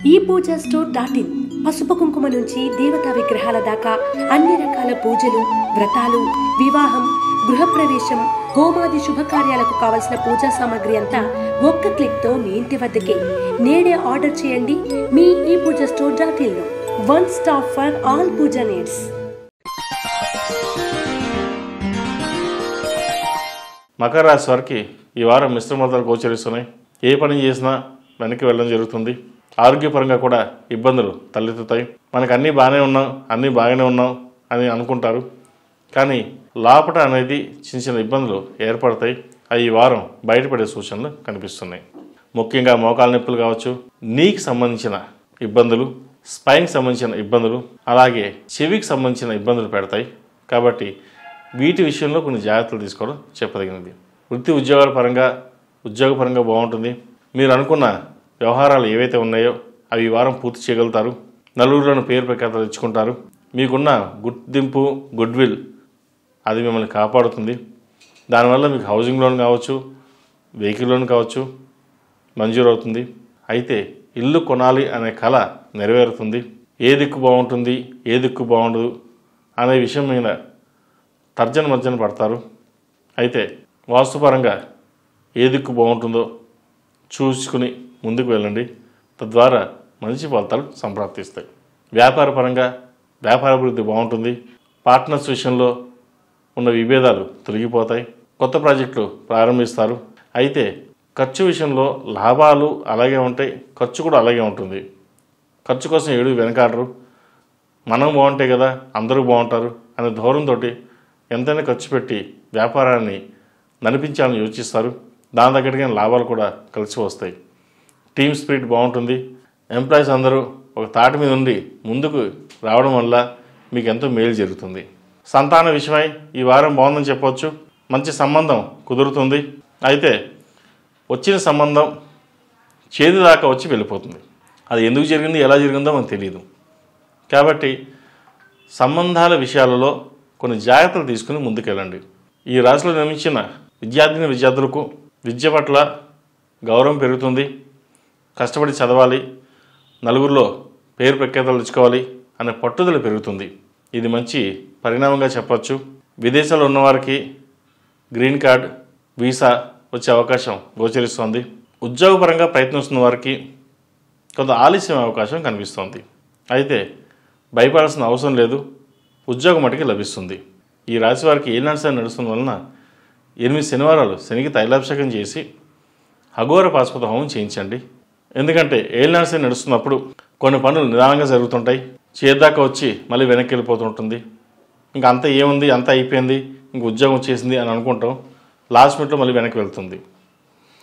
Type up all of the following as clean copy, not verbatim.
ePoojaStore.in పసుపు కుంకుమ నుంచి దేవతా విగ్రహాల దాకా అన్ని రకాల పూజలు, వ్రతాలు, వివాహం, గృహప్రవేశం, హోమాది శుభకార్యాలకు కావలసిన పూజా సామాగ్రి అంతా ఒక్క క్లిక్తో మీ ఇంటి వద్దకే. నేడే ఆర్డర్ చేయండి మీ ePoojaStore.in లో. One stop for all puja needs. మకర రాశి వారికి ఈ వారం మిశ్రమతలు గోచరిస్తున్నాయి. ఏ పని చేసినా వెనక్కి వెళ్ళడం జరుగుతుంది. ఆరోగ్యపరంగా కూడా ఇబ్బందులు తలెత్తుతాయి. మనకు అన్నీ బాగానే ఉన్నాం అని అనుకుంటారు, కానీ లోపట అనేది చిన్న చిన్న ఇబ్బందులు ఏర్పడతాయి. అవి ఈ వారం బయటపడే సూచనలు కనిపిస్తున్నాయి. ముఖ్యంగా మోకాలు నొప్పులు కావచ్చు, నీకి సంబంధించిన ఇబ్బందులు, స్పైన్కి సంబంధించిన ఇబ్బందులు, అలాగే చెవికి సంబంధించిన ఇబ్బందులు పెడతాయి. కాబట్టి వీటి విషయంలో కొన్ని జాగ్రత్తలు తీసుకోవడం చెప్పదగినది. వృత్తి ఉద్యోగపరంగా బాగుంటుంది. మీరు అనుకున్న వ్యవహారాలు ఏవైతే ఉన్నాయో అవి ఈ వారం పూర్తి చేయగలుగుతారు. నలుగురిలోని పేరు ప్రఖ్యాతలు తెచ్చుకుంటారు. మీకున్న గుర్తింపు, గుడ్విల్ అది మిమ్మల్ని కాపాడుతుంది. దానివల్ల మీకు హౌసింగ్ లోన్ కావచ్చు, వెహికల్ లోన్ కావచ్చు మంజూరు అవుతుంది. అయితే ఇల్లు కొనాలి అనే కళ నెరవేరుతుంది. ఏ దిక్కు బాగుంటుంది, ఏ దిక్కు బాగుండదు అనే విషయం మీద తర్జన పడతారు. అయితే వాస్తుపరంగా ఏ దిక్కు బాగుంటుందో చూసుకుని ముందుకు వెళ్ళండి. తద్వారా మంచి ఫలితాలు సంప్రాప్తిస్తాయి. వ్యాపారాభివృద్ధి బాగుంటుంది. పార్ట్నర్స్ విషయంలో ఉన్న విభేదాలు తొలగిపోతాయి. కొత్త ప్రాజెక్టులు ప్రారంభిస్తారు. అయితే ఖర్చు విషయంలో లాభాలు అలాగే ఉంటాయి, ఖర్చు కూడా అలాగే ఉంటుంది. ఖర్చు కోసం ఏడు వెనకాడరు. మనం బాగుంటే కదా అందరూ బాగుంటారు అనే ధోరణితో ఎంతైనా ఖర్చు పెట్టి వ్యాపారాన్ని నడిపించాలని యోచిస్తారు. దాని దగ్గరగా లాభాలు కూడా కలిసి వస్తాయి. టీమ్ స్పిరిట్ బాగుంటుంది. ఎంప్లాయీస్ అందరూ ఒక తాటి మీద ఉండి ముందుకు రావడం వల్ల మీకు ఎంతో మేలు జరుగుతుంది. సంతాన విషయమై ఈ వారం బాగుందని చెప్పవచ్చు. మంచి సంబంధం కుదురుతుంది. అయితే వచ్చిన సంబంధం చేదు దాకా వచ్చి వెళ్ళిపోతుంది. అది ఎందుకు జరిగింది, ఎలా జరిగిందో మనకు తెలియదు. కాబట్టి సంబంధాల విషయాలలో కొన్ని జాగ్రత్తలు తీసుకుని ముందుకెళ్ళండి. ఈ రాశిలో నిర్మించిన విద్యార్థులకు విద్య పట్ల గౌరవం పెరుగుతుంది. కష్టపడి చదవాలి, నలుగురిలో పేరు ప్రఖ్యాతలు తెచ్చుకోవాలి అనే పట్టుదల పెరుగుతుంది. ఇది మంచి పరిణామంగా చెప్పచ్చు. విదేశాల్లో ఉన్నవారికి గ్రీన్ కార్డ్, వీసా వచ్చే అవకాశం గోచరిస్తోంది. ఉద్యోగపరంగా ప్రయత్నిస్తున్న వారికి కొంత ఆలస్యం అవకాశం కనిపిస్తోంది. అయితే భయపడాల్సిన అవసరం లేదు, ఉద్యోగం మటుకి లభిస్తుంది. ఈ రాశి వారికి ఏలినాటి శని నడుస్తున్న వలన 8 శనివారాలు శనికి తైలాభిషేకం చేసి అఘోర పాశుపత హోమం చేయించండి. ఎందుకంటే ఏలినాటి శని నడుస్తున్నప్పుడు కొన్ని పనులు నిదానంగా జరుగుతుంటాయి. చేద్దాకా వచ్చి మళ్ళీ వెనక్కి వెళ్ళిపోతుంటుంది. ఇంకా అంతా ఏముంది, అంతా అయిపోయింది, ఇంక ఉద్యోగం వచ్చేసింది అని అనుకుంటాం. లాస్ట్ మినిట్లో మళ్ళీ వెనక్కి వెళ్తుంది.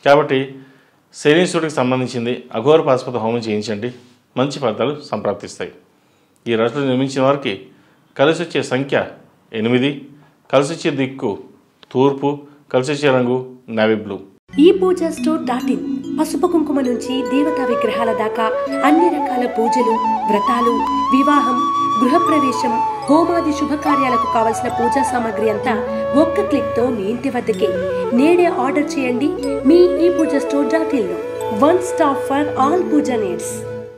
కాబట్టి శనీశ్వరుడికి సంబంధించింది అఘోర పాశుపత హోమం చేయించండి. మంచి ఫలితాలు సంప్రాప్తిస్తాయి. ఈ రాశిలో నిర్మించిన వారికి కలిసి వచ్చే సంఖ్య 8, కలిసి వచ్చే దిక్కు తూర్పు, కలిసి వచ్చే రంగు నేవీ బ్లూ. ePoojaStore.in పసుపు కుంకుమ నుంచి దేవతా విగ్రహాల దాకా అన్ని రకాల పూజలు, వ్రతాలు, వివాహం, గృహప్రవేశం, హోమాది శుభకార్యాలకు కావలసిన పూజా సామాగ్రి అంతా ఒక్క క్లిక్తో మీ ఇంటి వద్దకే. నేడే ఆర్డర్ చేయండి మీ ePoojaStore.in లో. One stop for all puja needs.